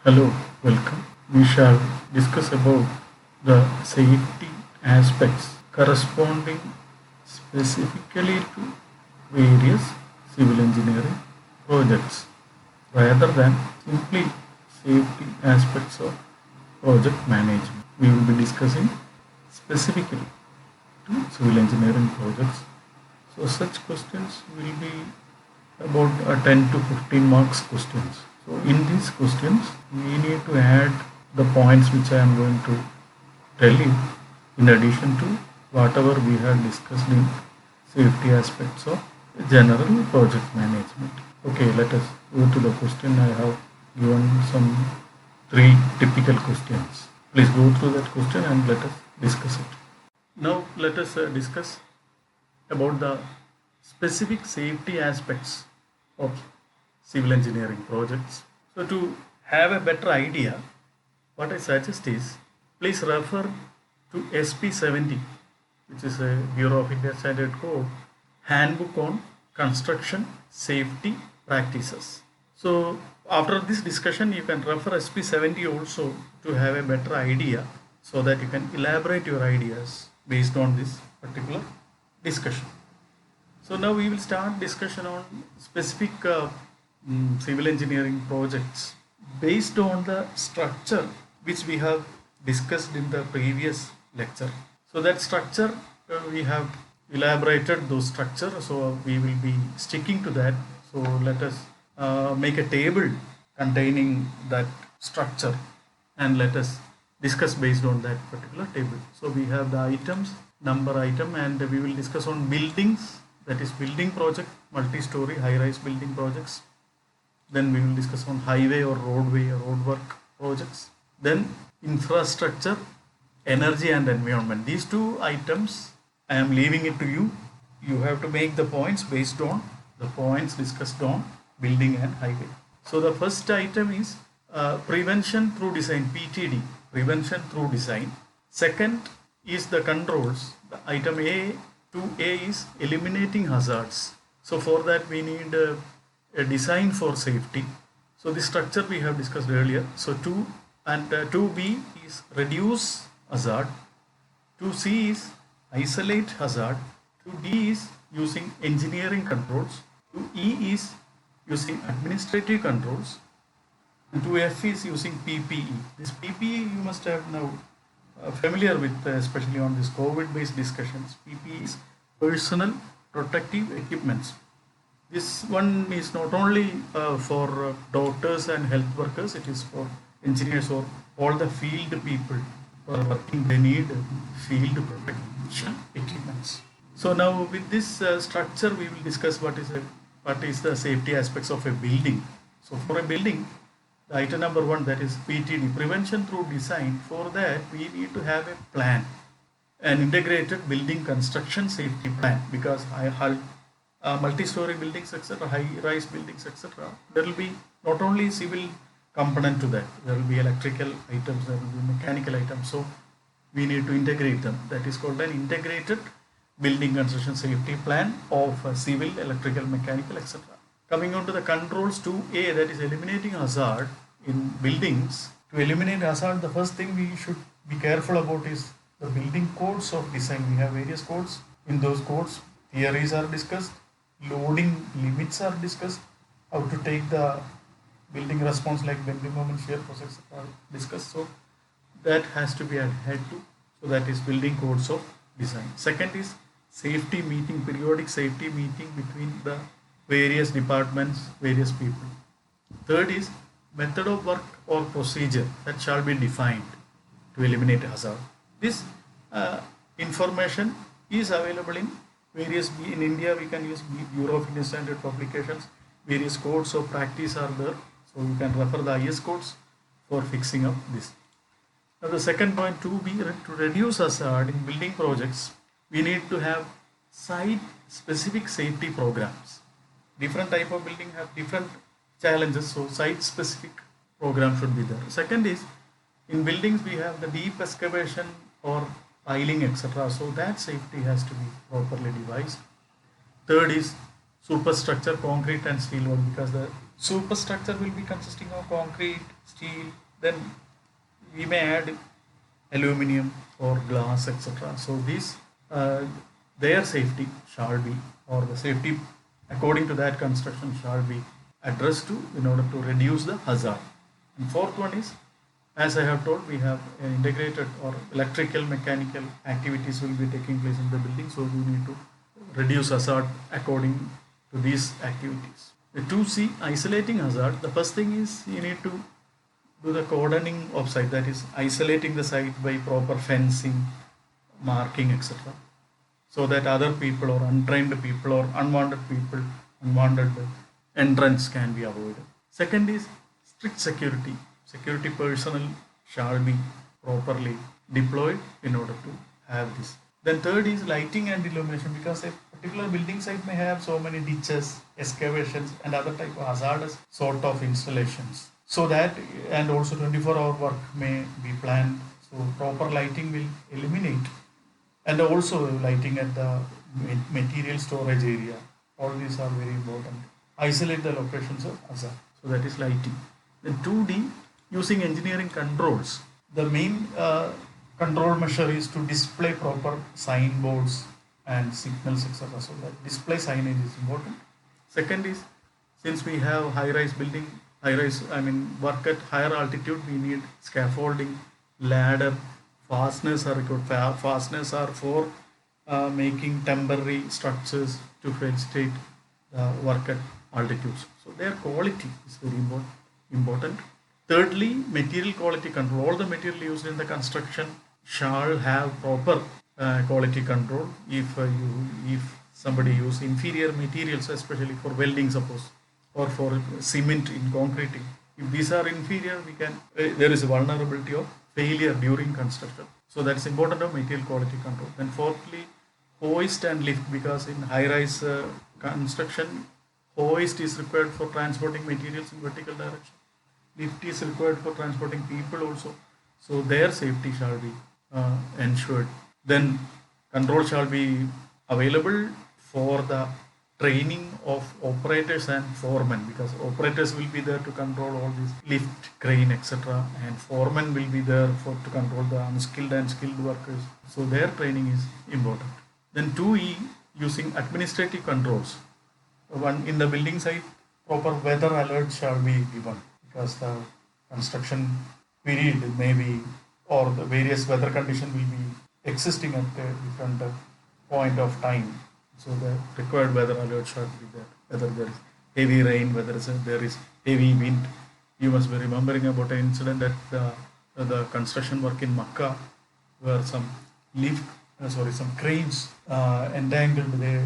Hello, welcome. We shall discuss about the safety aspects corresponding specifically to various civil engineering projects rather than simply safety aspects of project management. We will be discussing specifically to civil engineering projects. So such questions will be about 10 to 15 marks questions. So in these questions, we need to add the points which I am going to tell you in addition to whatever we have discussed in safety aspects of general project management. Okay, let us go to the question. I have given some three typical questions. Please go through that question and let us discuss it. Now let us discuss about the specific safety aspects of civil engineering projects. So to have a better idea, what I suggest is please refer to SP70, which is a Bureau of Indian Standard Code handbook on construction safety practices. So after this discussion, you can refer SP70 also to have a better idea so that you can elaborate your ideas based on this particular discussion. So now we will start discussion on specific civil engineering projects based on the structure which we have discussed in the previous lecture. So that structure we have elaborated those structure. So we will be sticking to that. So let us make a table containing that structure and let us discuss based on that particular table. So we have the items, number item, and we will discuss on buildings, that is building project, multi-story high-rise building projects. Then we will discuss on highway or roadway or roadwork projects. Then infrastructure, energy and environment. These two items I am leaving it to you. You have to make the points based on the points discussed on building and highway. So the first item is prevention through design, PTD, prevention through design. Second is the controls. The item A, 2A is eliminating hazards. So for that we need a design for safety. So the structure we have discussed earlier. So 2 and 2B is reduce hazard. 2C is isolate hazard. 2D is using engineering controls. 2E is using administrative controls. And 2F is using PPE. This PPE you must have now familiar with, especially on this COVID-based discussions. PPE is personal protective equipments. This one is not only for doctors and health workers, it is for engineers or all the field people who are working. They need field protection equipments. So now with this structure, we will discuss what is the safety aspects of a building. So for a building, the item number 1, that is PTD, prevention through design. For that, we need to have a plan, an integrated building construction safety plan, because multi-story buildings, etc., high-rise buildings, etc., there will be not only civil component to that, there will be electrical items, there will be mechanical items. So we need to integrate them. That is called an integrated building construction safety plan of civil, electrical, mechanical, etc. Coming on to the controls 2A, that is eliminating hazard in buildings. To eliminate hazard, the first thing we should be careful about is the building codes of design. We have various codes. In those codes, theories are discussed, loading limits are discussed, how to take the building response like bending moment, shear force are discussed. So that has to be adhered to. So that is building codes of design. Second is safety meeting, periodic safety meeting between the various departments, various people. Third is method of work or procedure that shall be defined to eliminate hazard. This information is available in various, in India we can use Bureau of Indian Standard publications, various codes of practice are there. So you can refer the IS codes for fixing up this. Now the second point, to reduce hazard in building projects, we need to have site specific safety programs. Different type of building have different challenges, so site specific program should be there. Second is, in buildings we have the deep excavation or piling, etc. So that safety has to be properly devised. Third is superstructure, concrete and steel work, because the superstructure will be consisting of concrete, steel, then we may add aluminum or glass, etc. So these their safety shall be, or the safety according to that construction shall be addressed to in order to reduce the hazard. And fourth one is, as I have told, we have integrated or electrical, mechanical activities will be taking place in the building, so we need to reduce hazard according to these activities. The 2C, isolating hazard, the first thing is you need to do the cordoning of site, that is isolating the site by proper fencing, marking, etc., so that other people or untrained people or unwanted people, unwanted entrance can be avoided. Second is strict security. Security personnel shall be properly deployed in order to have this. Then third is lighting and illumination, because a particular building site may have so many ditches, excavations, and other type of hazardous sort of installations. So that, and also 24-hour work may be planned. So proper lighting will eliminate, and also lighting at the material storage area. All these are very important. Isolate the locations of hazard. So that is lighting. Then 2D, using engineering controls. The main control measure is to display proper signboards and signals, etc. So that display signage is important. Second is, since we have high-rise building, work at higher altitude, we need scaffolding, ladder, fasteners are required. Fasteners are for making temporary structures to facilitate work at altitudes. So their quality is very important. Thirdly, material quality control. All the material used in the construction shall have proper quality control. If somebody use inferior materials, especially for welding, suppose, or for cement in concreting, if these are inferior, there is a vulnerability of failure during construction. So that's important of material quality control. Then fourthly, hoist and lift, because in high-rise construction, hoist is required for transporting materials in vertical direction. Lift is required for transporting people also. So their safety shall be ensured. Then control shall be available for the training of operators and foremen, because operators will be there to control all these lift, crane, etc., and foremen will be there to control the unskilled and skilled workers. So their training is important. Then 2E, using administrative controls. One, in the building site, proper weather alert shall be given, because the construction period may be, or the various weather condition will be existing at a different point of time. So the required weather alert should be there. Whether there is heavy rain, whether there is heavy wind. You must be remembering about an incident at the construction work in Makkah, where some cranes entangled. They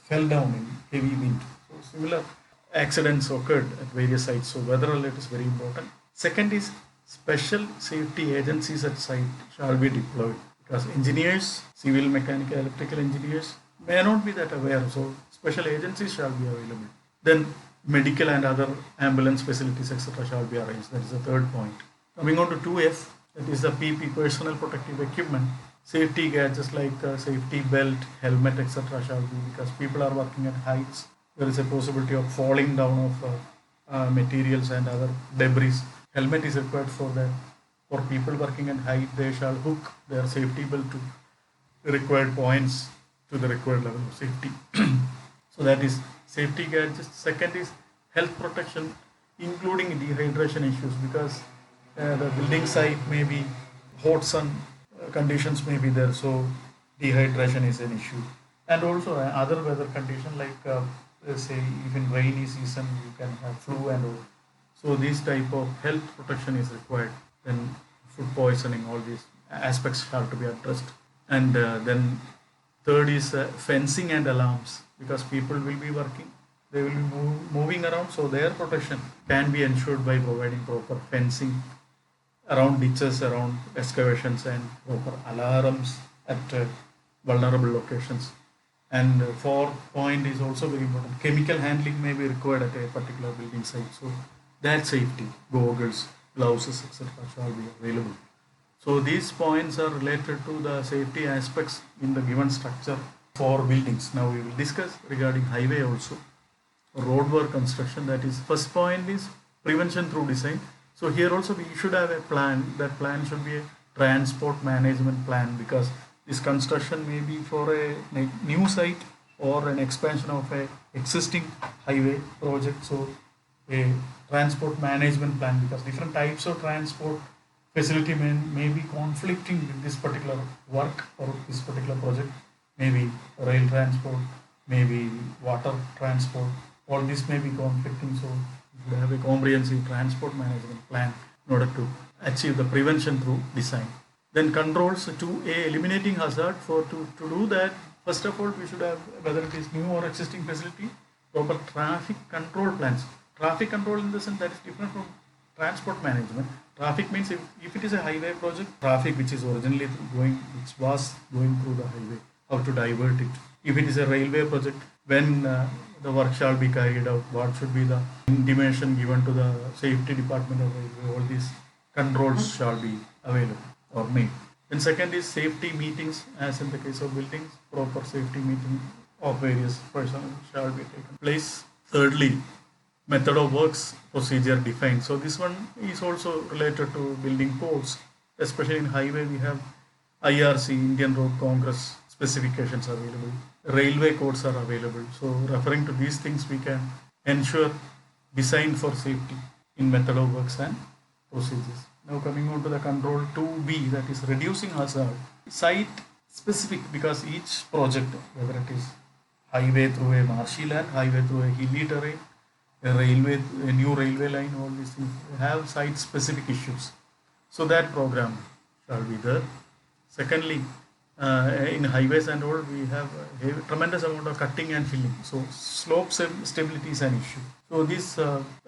fell down in heavy wind. So similar accidents occurred at various sites. So weather alert is very important. Second is, special safety agencies at site shall be deployed, because engineers, civil, mechanical, electrical engineers may not be that aware. So special agencies shall be available. Then medical and other ambulance facilities, etc., shall be arranged. That is the third point. Coming on to 2F, that is the PP, personal protective equipment. Safety gadgets like safety belt, helmet, etc., shall be, because people are working at heights. There is a possibility of falling down of materials and other debris. Helmet is required for that. For people working at height, they shall hook their safety belt to required points to the required level of safety. So that is safety gadgets. Second is health protection, including dehydration issues, because the building site may be hot sun conditions may be there, so dehydration is an issue. And also other weather condition, like say if in rainy season you can have flu and all. So this type of health protection is required. Then food poisoning, all these aspects have to be addressed. And then third is fencing and alarms, because people will be working, they will be moving around, so their protection can be ensured by providing proper fencing around ditches, around excavations, and proper alarms at vulnerable locations. And fourth point is also very important. Chemical handling may be required at a particular building site. So that safety, goggles, gloves, etc., shall be available. So these points are related to the safety aspects in the given structure for buildings. Now we will discuss regarding highway also, road work construction. That is, first point is prevention through design. So here also we should have a plan. That plan should be a transport management plan, because this construction may be for a new site or an expansion of a existing highway project. So a transport management plan, because different types of transport facility may be conflicting with this particular work or this particular project. Maybe rail transport, maybe water transport, all this may be conflicting. So you should have a comprehensive transport management plan in order to achieve the prevention through design. Then controls to eliminating hazard. To do that, first of all we should have, whether it is new or existing facility, proper traffic control plans. Traffic control in the sense that is different from transport management. Traffic means if it is a highway project, traffic which is originally which was going through the highway, how to divert it. If it is a railway project, when the work shall be carried out, what should be the intimation given to the safety department of railway, all these controls shall be available or made. Then second is safety meetings, as in the case of buildings, proper safety meeting of various personnel shall be taken place. Thirdly, method of works procedure defined. So this one is also related to building codes, especially in highway we have IRC, Indian Road Congress specifications available, railway codes are available. So referring to these things, we can ensure design for safety in method of works and procedures. Now coming on to the control 2B, that is reducing hazard. Site specific, because each project, whether it is highway through a marshy land, highway through a hilly terrain, a new railway line, all these things have site specific issues. So that program shall be there. Secondly, in highways and all, we have a tremendous amount of cutting and filling. So slope stability is an issue. So this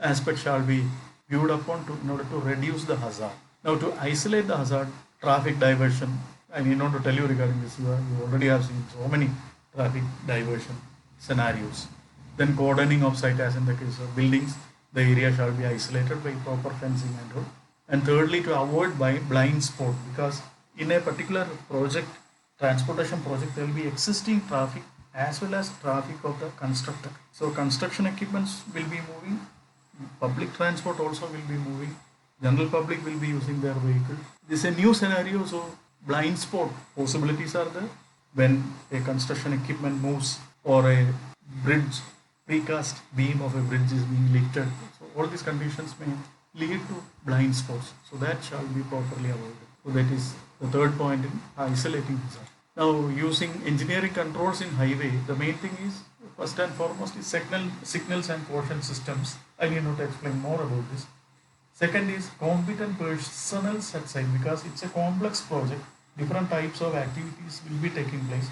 aspect shall be viewed upon in order to reduce the hazard. Now to isolate the hazard, traffic diversion. I need not to tell you regarding this. You already have seen so many traffic diversion scenarios. Then cordoning of site, as in the case of buildings, the area shall be isolated by proper fencing and all. And thirdly, to avoid blind spot, because in a particular project, transportation project, there will be existing traffic as well as traffic of the constructor. So construction equipments will be moving, public transport also will be moving, general public will be using their vehicle. This is a new scenario, so blind spot possibilities are there when a construction equipment moves or a bridge, precast beam of a bridge is being lifted. So all these conditions may lead to blind spots. So that shall be properly avoided. So that is the third point in isolating hazard. Now using engineering controls in highway, the main thing is first and foremost is signals and caution systems. I need not explain more about this. Second is competent personnel at site, because it's a complex project. Different types of activities will be taking place.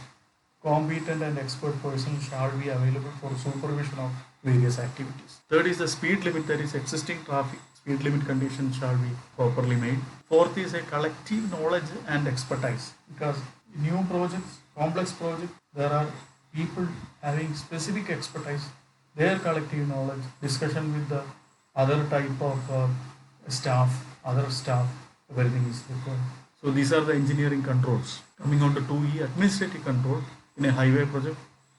Competent and expert personnel shall be available for supervision of various activities. Third is the speed limit, that is existing traffic. Speed limit conditions shall be properly made. Fourth is a collective knowledge and expertise, because new projects, complex projects, there are people having specific expertise, their collective knowledge, discussion with the other type of staff, everything is required. So these are the engineering controls. Coming on to 2E, administrative control in a highway project,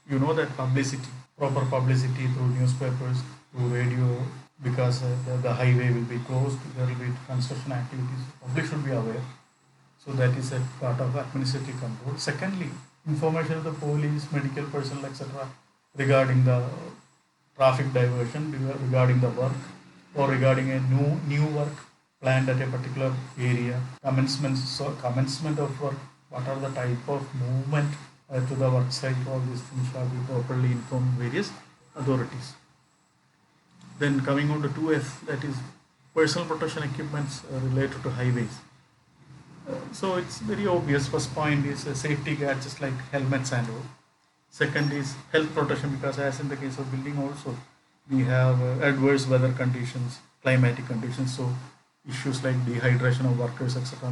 you know that publicity, proper publicity through newspapers, through radio, because the highway will be closed, there will be construction activities, public should be aware. So that is a part of administrative control. Secondly, information of the police, medical personnel, etc. regarding the traffic diversion, regarding the work, or regarding a new work planned at a particular area, commencement of work, what are the type of movement to the work site, all these things shall be properly informed various authorities. Then coming on to 2F, that is personal protection equipments related to highways. So it's very obvious. First point is safety gadgets like helmets and all. Second is health protection, because as in the case of building also, we have adverse weather conditions, climatic conditions. So issues like dehydration of workers, etc.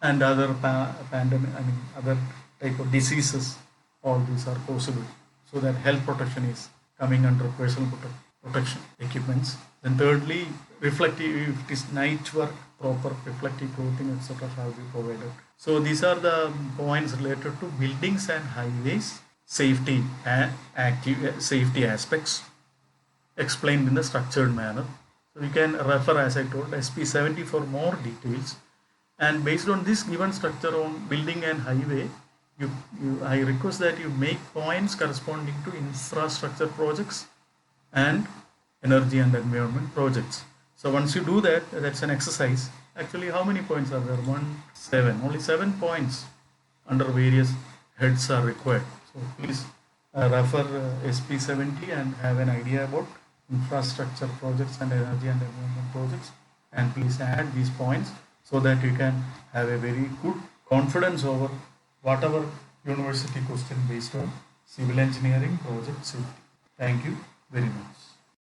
and other other type of diseases, all these are possible. So that health protection is coming under personal protection equipments. Then thirdly, reflective, if it is night work, proper reflective clothing, etc. shall be provided. So these are the points related to buildings and highways safety and active safety aspects explained in a structured manner. So you can refer, as I told, SP70 for more details. And based on this given structure on building and highway, I request that you make points corresponding to infrastructure projects and energy and environment projects. So once you do that, that's an exercise. Actually, how many points are there? One, seven. Only 7 points under various heads are required. So please refer SP70 and have an idea about infrastructure projects and energy and environment projects. And please add these points so that you can have a very good confidence over whatever university question based on civil engineering project safety. Thank you very much.